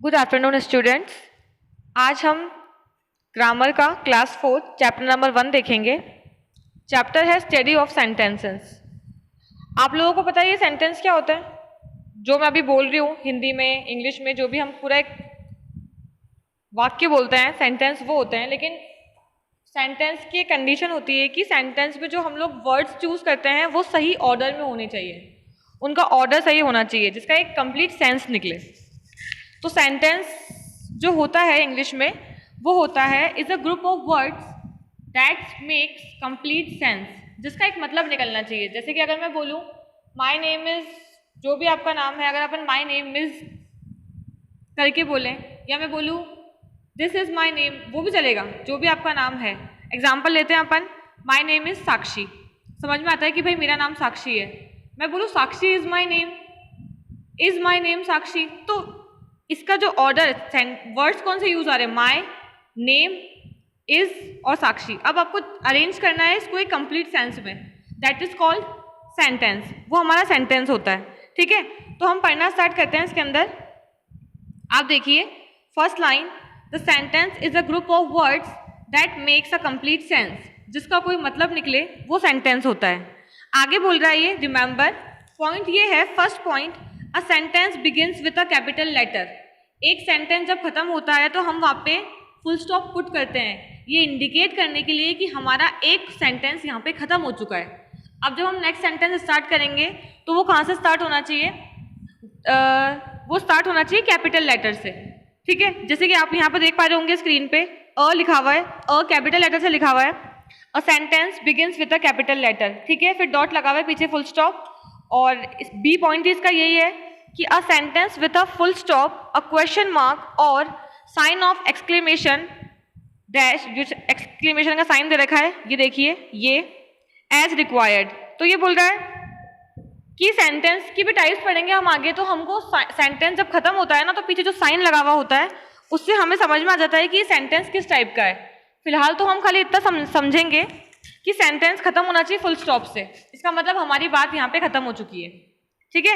Good afternoon students. आज हम grammar का क्लास 4 चैप्टर नंबर 1 देखेंगे। चैप्टर है स्टडी ऑफ सेंटेंसेस। आप लोगों को पता है ये सेंटेंस क्या होता है? जो मैं अभी बोल रही हूँ हिंदी में, इंग्लिश में, जो भी हम पूरा एक वाक्य बोलते हैं सेंटेंस वो होते हैं, लेकिन सेंटेंस की कंडीशन होती है कि सेंटेंस में जो हम लोग वर्ड्स चूज करते हैं वो सही ऑर्डर में होने चाहिए, उनका ऑर्डर सही होना चाहिए जिसका एक कंप्लीट सेंस निकले। तो सेंटेंस जो होता है इंग्लिश में वो होता है is a group of words that makes complete sense, जिसका एक मतलब निकलना चाहिए। जैसे कि अगर मैं बोलूँ माय नेम इज, जो भी आपका नाम है, अगर अपन माय नेम इज करके बोलें, या मैं बोलूँ दिस इज माय नेम, वो भी चलेगा, जो भी आपका नाम है। एग्जाम्पल लेते हैं अपन, माय नेम इज साक्षी। समझ में आता है कि भाई मेरा नाम साक्षी है। मैं बोलूँ साक्षी इज माय नेम साक्षी, तो इसका जो ऑर्डर वर्ड्स कौन से यूज आ रहे हैं, माय नेम इज और साक्षी। अब आपको अरेंज करना है इसको एक कंप्लीट सेंस में, दैट इज कॉल्ड सेंटेंस। वो हमारा सेंटेंस होता है, ठीक है। तो हम पढ़ना स्टार्ट करते हैं। इसके अंदर आप देखिए first line, the sentence is a group of words that makes a complete sense, जिसका कोई मतलब निकले वो सेंटेंस होता है। आगे बोल रहा है ये, रिमेंबर पॉइंट ये है, first point, a sentence begins with a capital letter. एक सेंटेंस जब खत्म होता है तो हम वहाँ पे फुल स्टॉप पुट करते हैं, ये इंडिकेट करने के लिए कि हमारा एक सेंटेंस यहाँ पे खत्म हो चुका है। अब जब हम नेक्स्ट सेंटेंस स्टार्ट करेंगे तो वो कहाँ से स्टार्ट होना चाहिए? वो स्टार्ट होना चाहिए कैपिटल लेटर से, ठीक है। जैसे कि आप यहाँ पे देख पा रहे होंगे स्क्रीन पे अ लिखा हुआ है, अ कैपिटल लेटर से लिखा हुआ है। A sentence begins with a capital letter, ठीक है, फिर डॉट लगा हुआ है पीछे फुल स्टॉप। और बी पॉइंट इसका यही है कि a sentence with a full stop, a question mark और साइन ऑफ एक्सक्लेमेशन डैश, जो एक्सक्लेमेशन का साइन दे रखा है ये देखिए, ये एज रिक्वायर्ड। तो ये बोल रहा है कि सेंटेंस की भी टाइप्स पढ़ेंगे हम आगे, तो हमको सेंटेंस जब खत्म होता है ना तो पीछे जो साइन लगा हुआ होता है उससे हमें समझ में आ जाता है कि ये सेंटेंस किस टाइप का है। फिलहाल तो हम खाली इतना समझेंगे कि सेंटेंस खत्म होना चाहिए फुल स्टॉप से, इसका मतलब हमारी बात यहाँ पे खत्म हो चुकी है, ठीक है।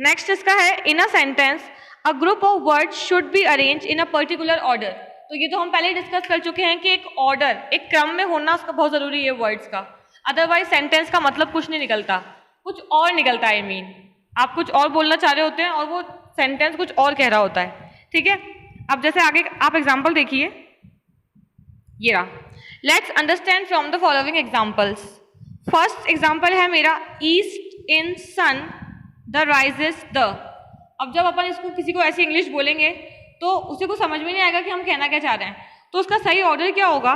नेक्स्ट इसका है, in a sentence a group of words should be arrange in a particular order. तो ये तो हम पहले डिस्कस कर चुके हैं कि एक ऑर्डर, एक क्रम में होना उसका बहुत जरूरी है वर्ड्स का, अदरवाइज सेंटेंस का मतलब कुछ नहीं निकलता, कुछ और निकलता है। मीन आप कुछ और बोलना चाह रहे होते हैं और वो सेंटेंस कुछ और कह रहा होता है, ठीक है। अब जैसे आगे आप एग्जाम्पल देखिए, ये रहा, let's understand from the following examples. First example है मेरा, east in sun the rises the. अब जब अपन इसको किसी को ऐसी इंग्लिश बोलेंगे तो उसे को समझ में नहीं आएगा कि हम कहना क्या चाह रहे हैं, तो उसका सही ऑर्डर क्या होगा?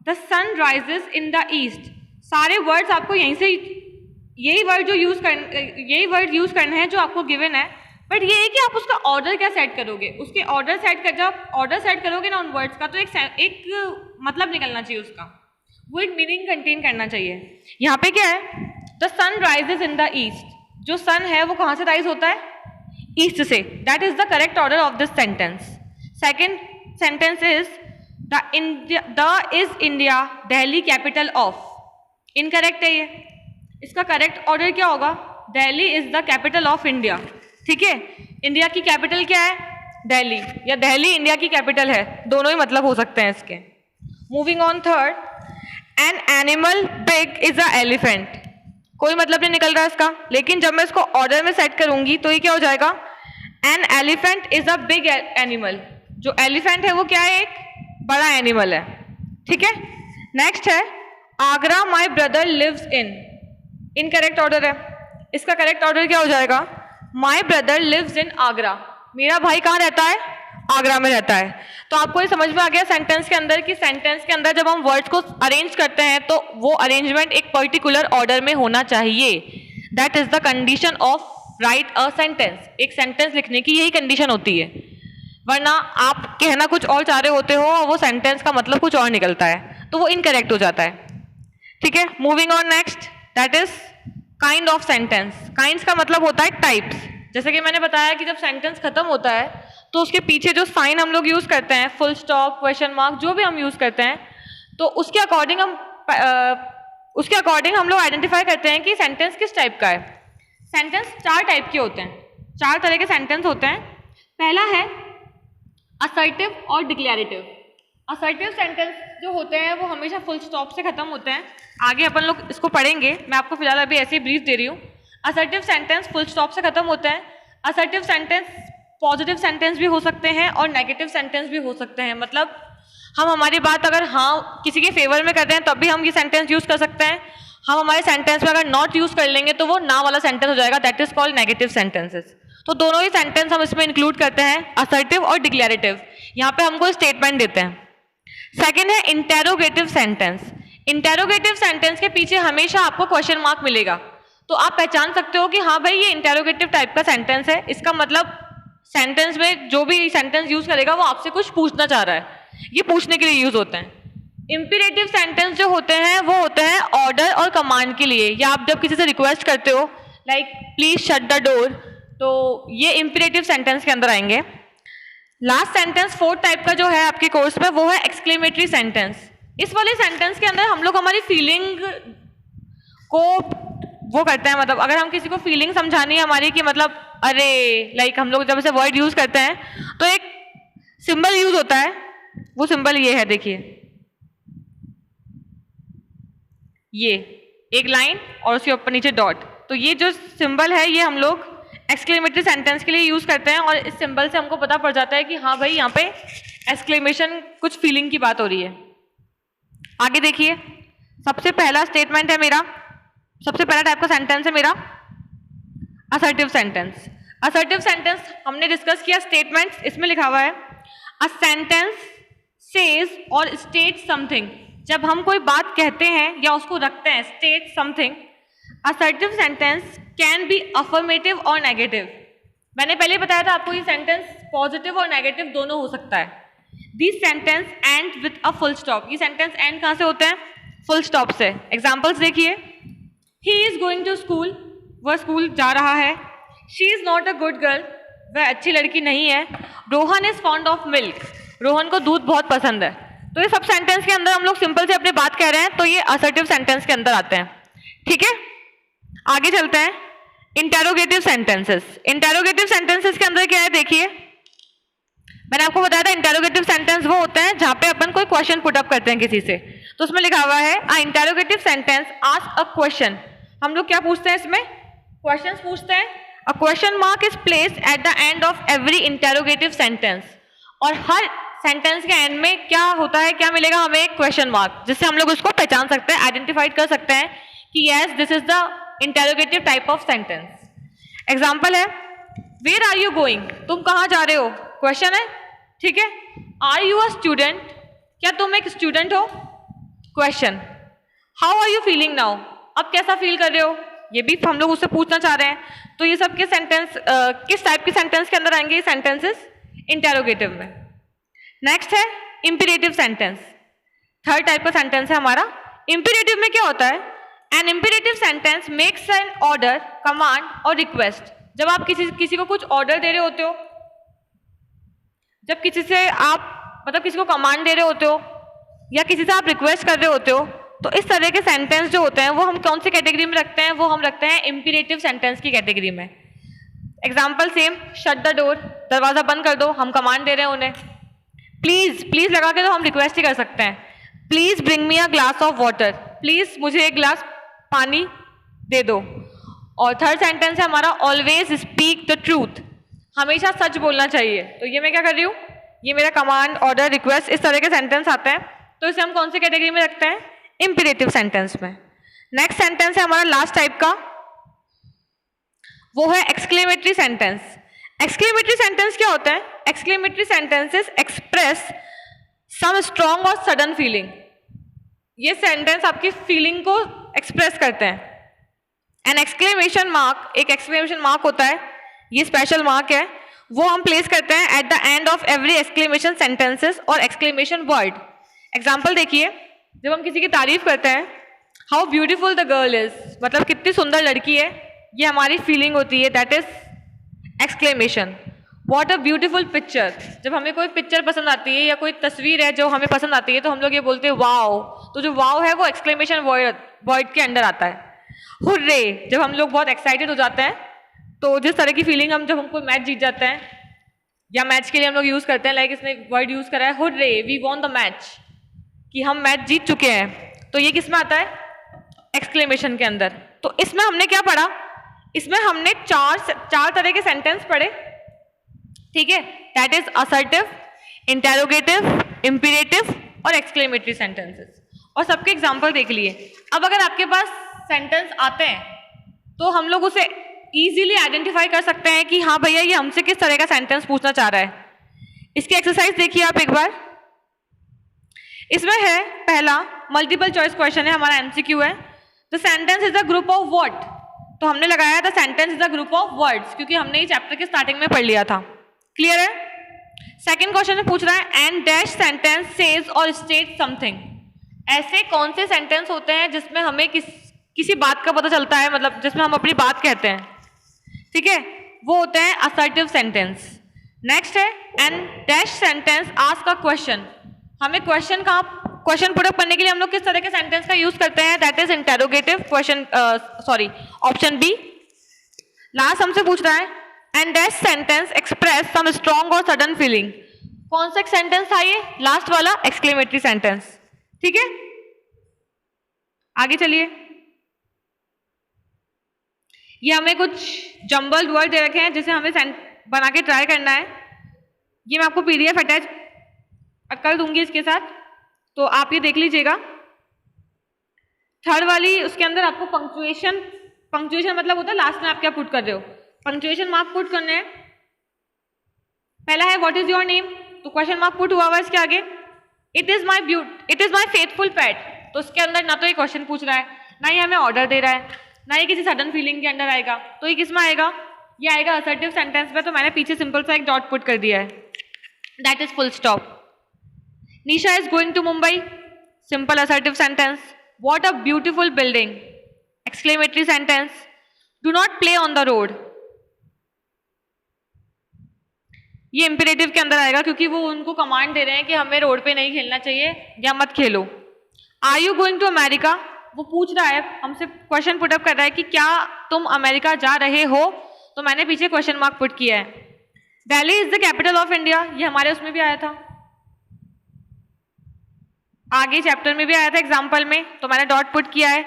The sun rises in the east. सारे वर्ड्स आपको यहीं से यही वर्ड यूज करने हैं जो आपको गिवन है, बट ये है कि आप उसका ऑर्डर क्या सेट करोगे। उसके ऑर्डर सेट कर, जब ऑर्डर सेट करोगे ना उन वर्ड्स का, तो एक मतलब निकलना चाहिए उसका, वो एक मीनिंग कंटेन करना चाहिए। यहाँ पे क्या है, the sun rises in the east. जो सन है वो कहाँ से राइज होता है? ईस्ट से। That is the correct order of this sentence. Second sentence is the is India Delhi capital of. Incorrect है ये, इसका करेक्ट ऑर्डर क्या होगा? Delhi is the capital of India, ठीक है। इंडिया की कैपिटल क्या है? दिल्ली, या दिल्ली इंडिया की कैपिटल है, दोनों ही मतलब हो सकते हैं इसके। Moving on, third, an animal big is a elephant. कोई मतलब नहीं निकल रहा इसका, लेकिन जब मैं इसको ऑर्डर में सेट करूंगी तो ये क्या हो जाएगा? An elephant is a big animal. जो एलिफेंट है वो क्या है? एक बड़ा एनिमल है, ठीक है। नेक्स्ट है, Agra my brother lives in. Incorrect order है, इसका करेक्ट ऑर्डर क्या हो जाएगा? My brother lives in Agra. मेरा भाई कहाँ रहता है? आगरा में रहता है। तो आपको ये समझ में आ गया सेंटेंस के अंदर कि सेंटेंस के अंदर जब हम वर्ड्स को अरेंज करते हैं तो वो अरेंजमेंट एक पर्टिकुलर ऑर्डर में होना चाहिए। That is the condition of right a sentence. एक सेंटेंस लिखने की यही कंडीशन होती है, वरना आप कहना कुछ और चाह रहे होते हो और वो सेंटेंस का मतलब कुछ और निकलता है, तो वो इनकरेक्ट हो जाता है, ठीक है। Moving on, next, that is kind of sentence. Kinds का मतलब होता है टाइप्स। जैसे कि मैंने बताया कि जब सेंटेंस खत्म होता है तो उसके पीछे जो साइन हम लोग यूज करते हैं, फुल स्टॉप, क्वेश्चन मार्क, जो भी हम यूज करते हैं, तो उसके अकॉर्डिंग हम लोग आइडेंटिफाई करते हैं कि सेंटेंस किस टाइप का है। सेंटेंस 4 टाइप के होते हैं, 4 तरह के सेंटेंस होते हैं। पहला है असर्टिव और डिक्लेरेटिव। असर्टिव सेंटेंस जो होते हैं वो हमेशा फुल स्टॉप से खत्म होते हैं। आगे अपन लोग इसको पढ़ेंगे, मैं आपको फिलहाल अभी ऐसे ही ब्रीफ दे रही हूँ। असर्टिव सेंटेंस फुल स्टॉप से खत्म होते हैं। असर्टिव सेंटेंस पॉजिटिव सेंटेंस भी हो सकते हैं और नेगेटिव सेंटेंस भी हो सकते हैं। मतलब हम हमारी बात अगर हाँ किसी के फेवर में कर रहे हैं तब भी हम ये सेंटेंस यूज कर सकते हैं। हम हमारे सेंटेंस में अगर नॉट यूज कर लेंगे तो वो ना वाला सेंटेंस हो जाएगा, that is called negative sentences. तो दोनों ही सेंटेंस हम इसमें इंक्लूड करते हैं, असर्टिव और डिक्लेरेटिव। यहाँ पे हमको स्टेटमेंट देते हैं। सेकेंड है इंटेरोगेटिव सेंटेंस। इंटेरोगेटिव सेंटेंस के पीछे हमेशा आपको क्वेश्चन मार्क मिलेगा, तो आप पहचान सकते हो कि हाँ भाई ये इंटेरोगेटिव टाइप का सेंटेंस है। इसका मतलब सेंटेंस में जो भी सेंटेंस यूज करेगा वो आपसे कुछ पूछना चाह रहा है, ये पूछने के लिए यूज होते हैं। इंपीरेटिव सेंटेंस जो होते हैं वो होते हैं ऑर्डर और कमांड के लिए, या आप जब किसी से रिक्वेस्ट करते हो like please shut the door, तो ये इंपीरेटिव सेंटेंस के अंदर आएंगे। लास्ट सेंटेंस फोर्थ टाइप का जो है आपके कोर्स में वो है एक्सक्लेमेटरी सेंटेंस। इस वाले सेंटेंस के अंदर हम लोग हमारी फीलिंग को वो करते हैं, मतलब अगर हम किसी को फीलिंग समझानी है हमारी कि मतलब अरे लाइक हम लोग जब ऐसे वर्ड यूज करते हैं तो एक सिंबल यूज होता है, वो सिंबल ये है, देखिए ये एक लाइन और उसके ऊपर नीचे डॉट, तो ये जो सिंबल है ये हम लोग एक्सक्लेमेटरी सेंटेंस के लिए यूज करते हैं और इस सिंबल से हमको पता पड़ जाता है कि हाँ भाई यहाँ पे एक्सक्लेमेशन कुछ फीलिंग की बात हो रही है। आगे देखिए, सबसे पहला स्टेटमेंट है मेरा, सबसे पहला टाइप का सेंटेंस है मेरा असर्टिव सेंटेंस। असर्टिव सेंटेंस हमने डिस्कस किया स्टेटमेंट्स, इसमें लिखा हुआ है अ सेंटेंस सेज और स्टेट समथिंग। जब हम कोई बात कहते हैं या उसको रखते हैं, state something. Assertive sentence can be affirmative और नेगेटिव। मैंने पहले बताया था आपको ये सेंटेंस पॉजिटिव और नेगेटिव दोनों हो सकता है। This sentence end with a full stop. ये सेंटेंस एंड कहाँ से होते हैं? फुल स्टॉप से। एग्जाम्पल्स देखिए, he is going to school, वह स्कूल जा रहा है। She is not a good girl, वह अच्छी लड़की नहीं है। Rohan is fond of milk, Rohan को दूध बहुत पसंद है। तो ये सब सेंटेंस के अंदर हम लोग सिंपल से अपनी बात कह रहे हैं, तो ये असर्टिव सेंटेंस के अंदर आते हैं। ठीक है, आगे चलते हैं। Interrogative sentences. इंटेरोगेटिव सेंटेंसेस के अंदर क्या है देखिए, मैंने आपको बताया था इंटेरोगेटिव सेंटेंस वो होते हैं जहां पे अपन कोई क्वेश्चन पुट अप करते हैं किसी से। तो उसमें लिखा हुआ है a interrogative sentence ask a question. हम लोग क्या पूछते हैं इसमें? क्वेश्चंस पूछते हैं। A question mark is placed at the end of every interrogative sentence. और हर सेंटेंस के एंड में क्या होता है, क्या मिलेगा हमें? एक क्वेश्चन मार्क, जिससे हम लोग उसको पहचान सकते हैं, आइडेंटिफाइड कर सकते हैं कि yes this is the interrogative type of sentence. Example है वेयर आर यू गोइंग, तुम कहाँ जा रहे हो? क्वेश्चन है, ठीक है। आर यू अ स्टूडेंट, क्या तुम एक स्टूडेंट हो? Question. How are you feeling now, अब कैसा फील कर रहे हो? ये भी हम लोग उससे पूछना चाह रहे हैं। तो ये सब के सेंटेंस किस टाइप के सेंटेंस के अंदर आएंगे? ये सेंटेंसेस इंटेरोगेटिव में। नेक्स्ट है इंपीरेटिव सेंटेंस। थर्ड टाइप का सेंटेंस है हमारा। इंपीरेटिव में क्या होता है? An imperative sentence makes an order, command or request. जब आप किसी को कुछ ऑर्डर दे रहे होते हो, जब किसी से आप मतलब किसी को कमांड दे रहे होते हो या किसी से आप रिक्वेस्ट कर रहे होते हो, तो इस तरह के सेंटेंस जो होते हैं वो हम कौन सी कैटेगरी में रखते हैं? वो हम रखते हैं इंपीरेटिव सेंटेंस की कैटेगरी में। Example same, shut the door, दरवाजा बंद कर दो, हम कमांड दे रहे हैं उन्हें। प्लीज, प्लीज लगा के तो हम रिक्वेस्ट ही कर सकते हैं, please bring me a glass of water, please मुझे एक ग्लास पानी दे दो। और थर्ड सेंटेंस है हमारा ऑलवेज स्पीक द ट्रूथ, हमेशा सच बोलना चाहिए। तो ये मैं क्या कर रही हूँ, ये मेरा कमांड, ऑर्डर, रिक्वेस्ट, इस तरह के सेंटेंस आते हैं। तो इसे हम कौन सी कैटेगरी में रखते हैं? इंपीरेटिव सेंटेंस में। नेक्स्ट सेंटेंस है हमारा लास्ट टाइप का, वो है एक्सक्लेमेटरी सेंटेंस। एक्सक्लेमेटरी सेंटेंस क्या होता है? Exclamatory sentences express some strong और सडन फीलिंग। ये सेंटेंस आपकी फीलिंग को एक्सप्रेस करते हैं। एन एक्सक्लेमेशन मार्क, एक एक्सक्लेमेशन मार्क होता है, ये स्पेशल मार्क है, वो हम प्लेस करते हैं eight the end of every exclamation sentences और एक्सक्लेमेशन वर्ड। एग्जाम्पल देखिए, जब हम किसी की तारीफ करते हैं, how beautiful the girl is, मतलब कितनी सुंदर लड़की है, ये हमारी फीलिंग होती है, that is exclamation. What a beautiful picture, जब हमें कोई पिक्चर पसंद आती है या कोई तस्वीर है जो हमें पसंद आती है तो हम लोग ये बोलते हैं वाओ। तो जो वाओ है वो एक्सक्लेमेशन वर्ड के अंडर आता है। हुर्रे, जब हम लोग बहुत एक्साइटेड हो जाते हैं, तो जिस तरह की फीलिंग हम जब हम कोई मैच जीत जाते हैं, या मैच के लिए हम लोग यूज करते हैं, लाइक इसने वर्ड यूज करा है hurray we won the match, कि हम मैच जीत चुके हैं, तो ये किस में आता है? एक्सक्लेमेशन के अंदर। तो इसमें हमने क्या पढ़ा? इसमें हमने चार तरह के सेंटेंस पढ़े, ठीक है, दैट इज असर्टिव, इंटेरोगेटिव, इंपीरेटिव और एक्सक्लेमेटरी सेंटेंसेस, और सबके एग्जाम्पल देख लिए। अब अगर आपके पास सेंटेंस आते हैं तो हम लोग उसे इजीली आइडेंटिफाई कर सकते हैं कि हाँ भैया ये हमसे किस तरह का सेंटेंस पूछना चाह रहा है। इसकी एक्सरसाइज देखिए आप एक बार। इसमें है पहला मल्टीपल चॉइस क्वेश्चन है, हमारा एमसीक्यू है। The sentence is a group of what, तो हमने लगाया था sentence is a group of words, क्योंकि हमने ये चैप्टर के स्टार्टिंग में पढ़ लिया था। क्लियर है? सेकंड क्वेश्चन में पूछ रहा है एंड डैश सेंटेंस सेज और स्टेट समथिंग। ऐसे कौन से सेंटेंस होते हैं जिसमें हमें किसी बात का पता चलता है, मतलब जिसमें हम अपनी बात कहते हैं, ठीक है, वो होते हैं असर्टिव सेंटेंस। नेक्स्ट है end dash sentence ask a question. हमें क्वेश्चन पुट अप करने के लिए हम लोग किस तरह के सेंटेंस का यूज करते हैं? That is interrogative question, option B. Last हमसे पूछ रहा है end dash sentence express some strong और सडन फीलिंग। कौन सा सेंटेंस था ये? लास्ट वाला, एक्सक्लेमेटरी सेंटेंस। ठीक है, आगे चलिए। ये हमें कुछ जंबल्ड वर्ड दे रखे हैं जिसे हमें बना के ट्राई करना है। ये मैं आपको पीडीएफ अटैच कर दूंगी इसके साथ, तो आप ये देख लीजिएगा। थर्ड वाली उसके अंदर आपको पंक्चुएशन मतलब होता है लास्ट में आप क्या पुट कर रहे हो, पंक्चुएशन मार्क पुट करने हैं। पहला है व्हाट इज योर नेम, तो क्वेश्चन मार्क पुट हुआ इसके आगे। इट इज माई फेथफुल पेट, तो उसके अंदर ना तो ये क्वेश्चन पूछ रहा है, ना ही हमें ऑर्डर दे रहा है, ना ही किसी सडन फीलिंग के अंदर आएगा। तो ये किस में आएगा? ये आएगा असर्टिव सेंटेंस में। तो मैंने पीछे सिंपल सा एक डॉट पुट कर दिया है, that is full stop. Nisha is going to Mumbai, simple assertive sentence. What a beautiful building, exclamatory sentence. Do not play on the road, ये इंपेरेटिव के अंदर आएगा क्योंकि वो उनको कमांड दे रहे हैं कि हमें रोड पे नहीं खेलना चाहिए या मत खेलो। Are you going to America, वो पूछ रहा है हमसे, क्वेश्चन पुट अप कर रहा है कि क्या तुम अमेरिका जा रहे हो, तो मैंने पीछे क्वेश्चन मार्क पुट किया है। Delhi is the capital of India, ये हमारे उसमें भी आया था, आगे चैप्टर में भी आया था एग्जाम्पल में, तो मैंने डॉट पुट किया है।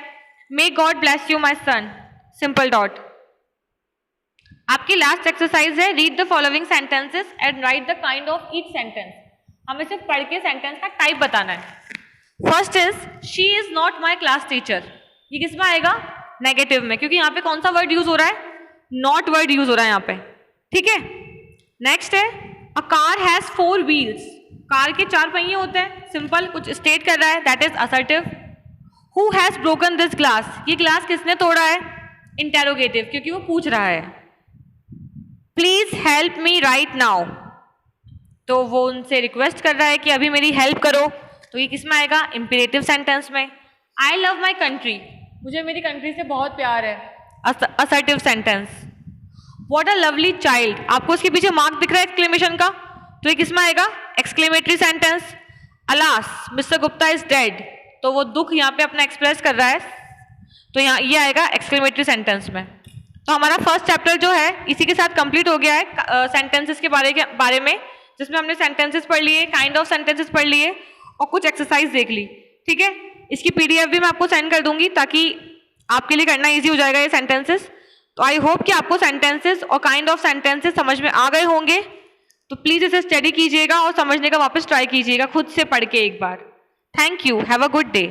May God bless you my son, simple dot. आपकी लास्ट एक्सरसाइज है read the following sentences and write the kind of each sentence. हमें सिर्फ पढ़ के सेंटेंस का टाइप बताना है। First is she is not my class teacher, ये किस में आएगा? नेगेटिव में, क्योंकि यहाँ पे कौन सा वर्ड यूज हो रहा है? नॉट वर्ड यूज हो रहा है यहाँ पे, ठीक है। नेक्स्ट है a car has 4 wheels, car के 4 पहिए होते हैं, सिंपल कुछ स्टेट कर रहा है, that is assertive. Who has broken this glass, ये ग्लास किसने तोड़ा है? इंटेरोगेटिव, क्योंकि वो पूछ रहा है। Please help me right now, तो वो उनसे रिक्वेस्ट कर रहा है कि अभी मेरी हेल्प करो, तो ये किस में आएगा? इंपेरेटिव सेंटेंस में। आई लव माई कंट्री, मुझे मेरी कंट्री से बहुत प्यार है, assertive sentence. What a lovely child, आपको उसके पीछे मार्क दिख रहा है एक्सक्लेमेशन का, तो ये किस में आएगा? Exclamatory sentence. Alas mister Gupta is dead, तो वो दुख यहाँ पे अपना एक्सप्रेस कर रहा है, तो यहाँ ये आएगा एक्सक्लेमेटरी सेंटेंस में। तो हमारा फर्स्ट चैप्टर जो है इसी के साथ कंप्लीट हो गया है सेंटेंसेस के बारे में, जिसमें हमने सेंटेंसेस पढ़ लिए, काइंड ऑफ सेंटेंसेस पढ़ लिए और कुछ एक्सरसाइज देख ली, ठीक है। इसकी पीडीएफ भी मैं आपको सेंड कर दूंगी ताकि आपके लिए करना इजी हो जाएगा ये सेंटेंसेस। तो आई होप कि आपको सेंटेंसेस और काइंड ऑफ सेंटेंसेस समझ में आ गए होंगे। तो प्लीज इसे स्टडी कीजिएगा और समझने का वापस ट्राई कीजिएगा खुद से पढ़ के एक बार। Thank you, have a good day.